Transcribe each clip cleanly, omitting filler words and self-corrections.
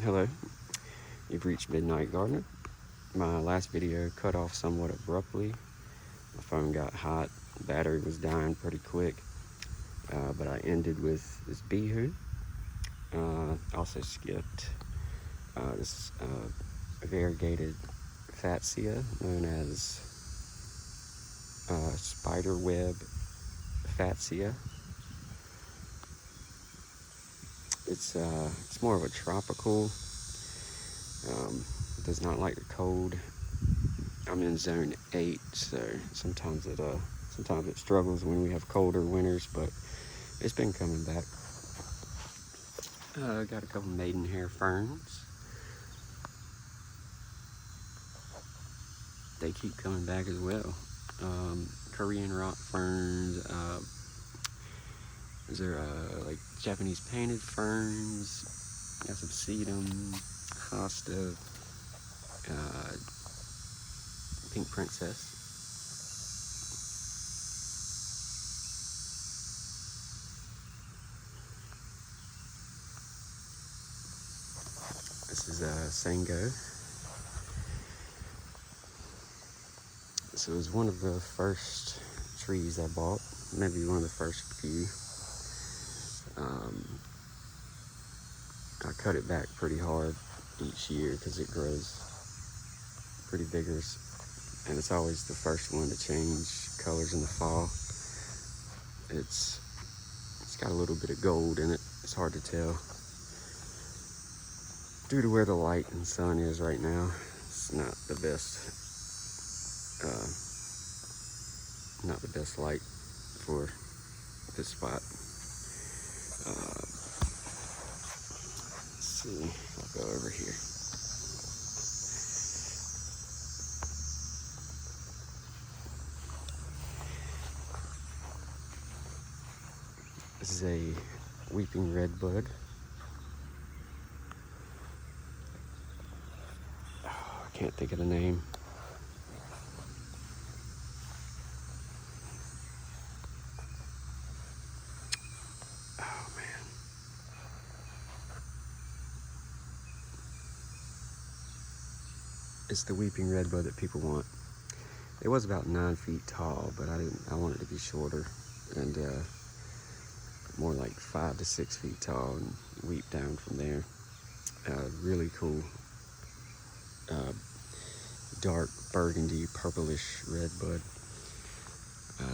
Hello, you've reached Midnight Gardener. My last video cut off somewhat abruptly. My phone got hot, battery was dying pretty quick, but I ended with this beehoo. Also skipped this variegated fatsia known as spiderweb fatsia. It's more of a tropical. Does not like the cold. I'm in zone 8, so sometimes it struggles when we have colder winters, but it's been coming back. Got a couple maidenhair ferns. They keep coming back as well. Korean rock ferns. These are like Japanese painted ferns. Got some sedum, hosta, pink princess. This is Sango. So it was one of the first trees I bought, maybe one of the first few. I cut it back pretty hard each year because it grows pretty vigorous, and it's always the first one to change colors in the fall. It's got a little bit of gold in it. It's hard to tell due to where the light and sun is right now. It's not the best light for this spot. Let's see, I'll go over here. This is a weeping redbud. Oh, I can't think of the name. Oh man. It's the weeping redbud that people want. It was about 9 feet tall, but I wanted it to be shorter and more like 5 to 6 feet tall and weep down from there. Really cool, dark burgundy, purplish redbud.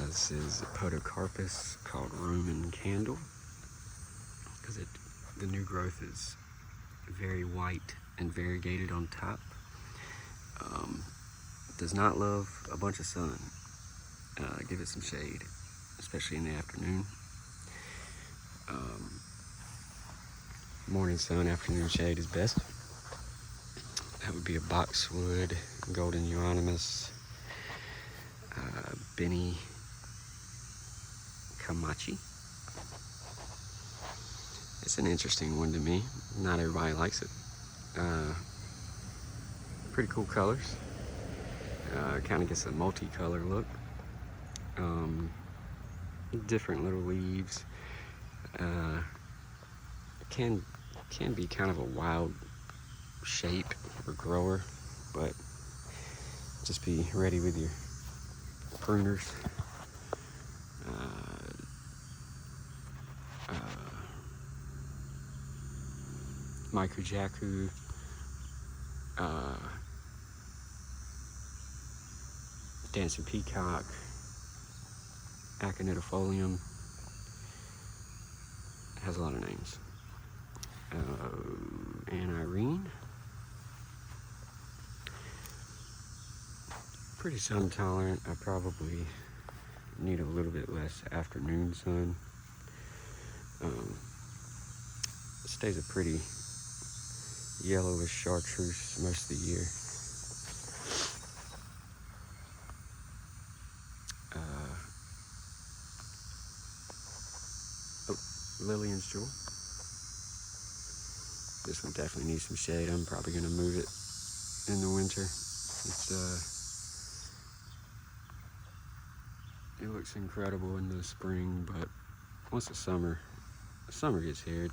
This is a podocarpus called Roman candle because the new growth is very white and variegated on top. Does not love a bunch of sun. Give it some shade, especially in the afternoon. Morning sun, afternoon shade is best. That would be a boxwood, golden euonymus, Benny Kamachi. It's an interesting one to me. Not everybody likes it. Pretty cool colors. Kind of gets a multicolor look. Different little leaves. Can be kind of a wild shape or grower, but just be ready with your pruners. Mikujaku, dancing peacock, aconitifolium. It has a lot of names. And Irene. Pretty sun tolerant. I probably need a little bit less afternoon sun. It stays a pretty yellowish chartreuse most of the year. Lillian's Jewel. This one definitely needs some shade. I'm probably gonna move it in the winter. It looks incredible in the spring, but once the summer gets here,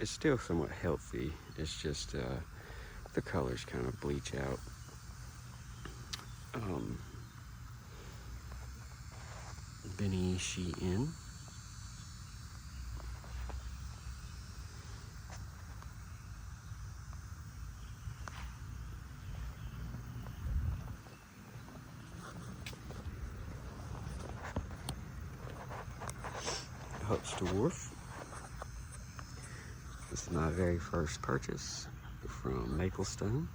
it's still somewhat healthy. It's just the colors kind of bleach out. Benny Sheehan. Hutch Dwarf. This is my very first purchase from Maplestone,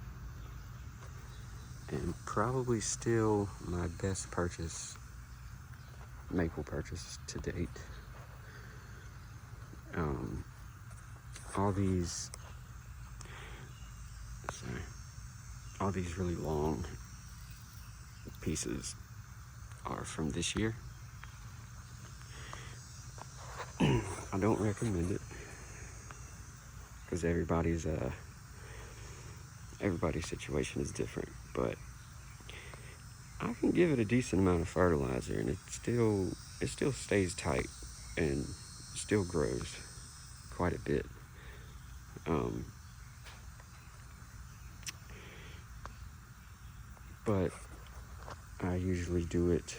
and probably still my best purchase, maple purchase to date. All these really long pieces are from this year. I don't recommend it because everybody's situation is different, but I can give it a decent amount of fertilizer and it still stays tight and still grows quite a bit. But I usually do it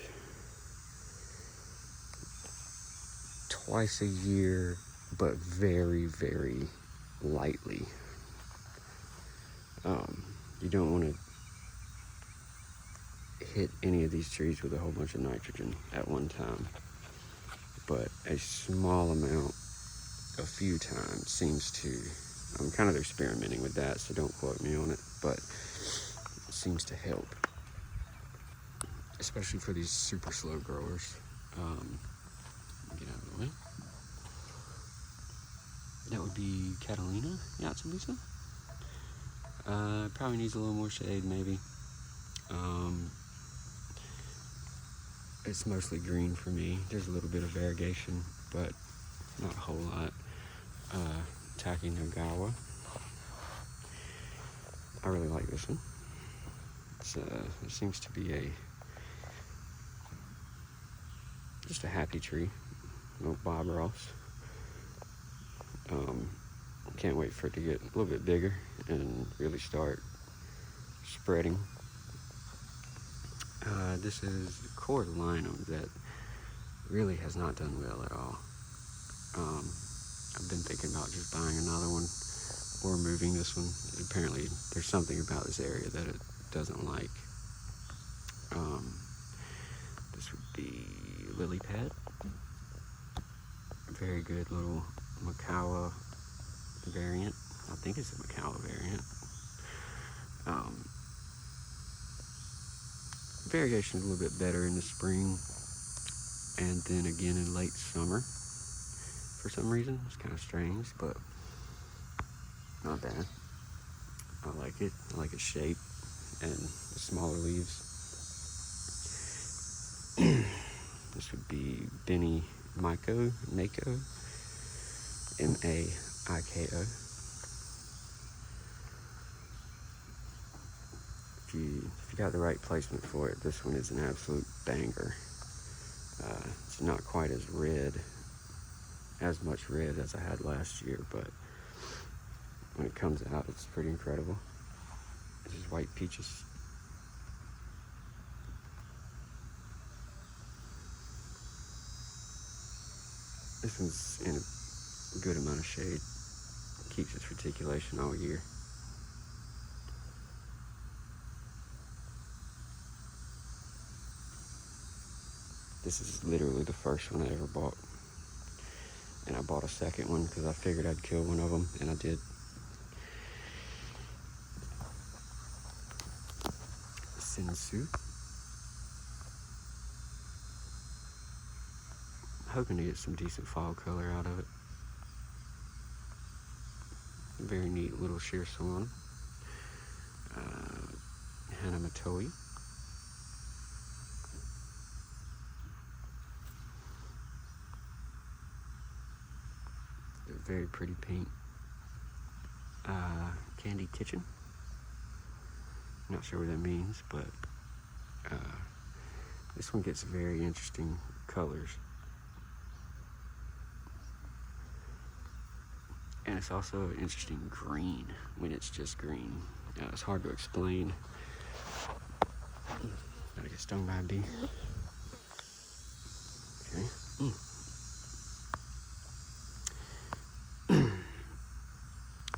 twice a year, but very, very lightly. You don't want to hit any of these trees with a whole bunch of nitrogen at one time, but a small amount a few times seems to, I'm kind of experimenting with that, so don't quote me on it, but it seems to help, especially for these super slow growers. Get out of the way. That would be Catalina Yatsulusa. Probably needs a little more shade, maybe. It's mostly green for me. There's a little bit of variegation, but not a whole lot. Taki Nagawa. I really like this one. It seems to be just a happy tree. No Bob Ross. Can't wait for it to get a little bit bigger and really start spreading. This is the cordylinum that really has not done well at all. I've been thinking about just buying another one or moving this one. Apparently there's something about this area that it doesn't like. This would be lily pad. Very good little Macawa variant. I think it's a Macawa variant. Variation a little bit better in the spring and then again in late summer for some reason. It's kind of strange, but not bad. I like it. I like its shape and the smaller leaves. This would be Benny Mako, Mako, M-A-I-K-O. If you got the right placement for it, this one is an absolute banger. It's not quite as much red as I had last year, but when it comes out, it's pretty incredible. This is white peaches. This one's in a good amount of shade. Keeps its reticulation all year. This is literally the first one I ever bought. And I bought a second one because I figured I'd kill one of them, and I did. Sensu. Hoping to get some decent fall color out of it. Very neat little sheer swan. Hanamatoi. Very pretty pink. Candy Kitchen. Not sure what that means, but this one gets very interesting colors. And and it's also an interesting green when it's just green. It's hard to explain. Gotta get stung by a bee. Okay.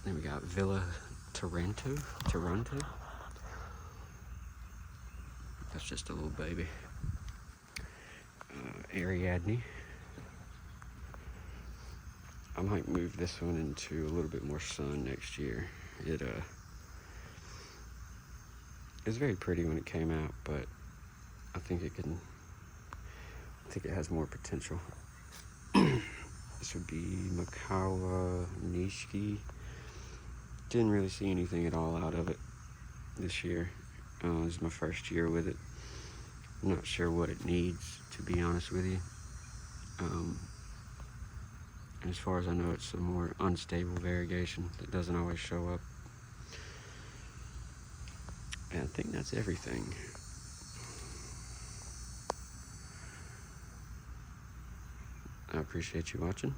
Then we got Villa Toronto. That's just a little baby. Ariadne. I might move this one into a little bit more sun next year. It's very pretty when it came out, but I think it has more potential. This would be Makawa Nishiki. Didn't really see anything at all out of it this year. This is my first year with it. I'm not sure what it needs, to be honest with you. As far as I know, it's a more unstable variegation that doesn't always show up. And I think that's everything. I appreciate you watching.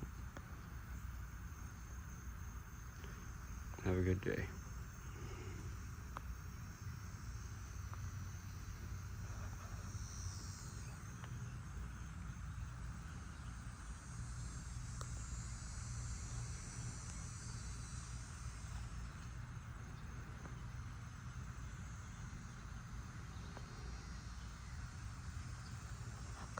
Have a good day.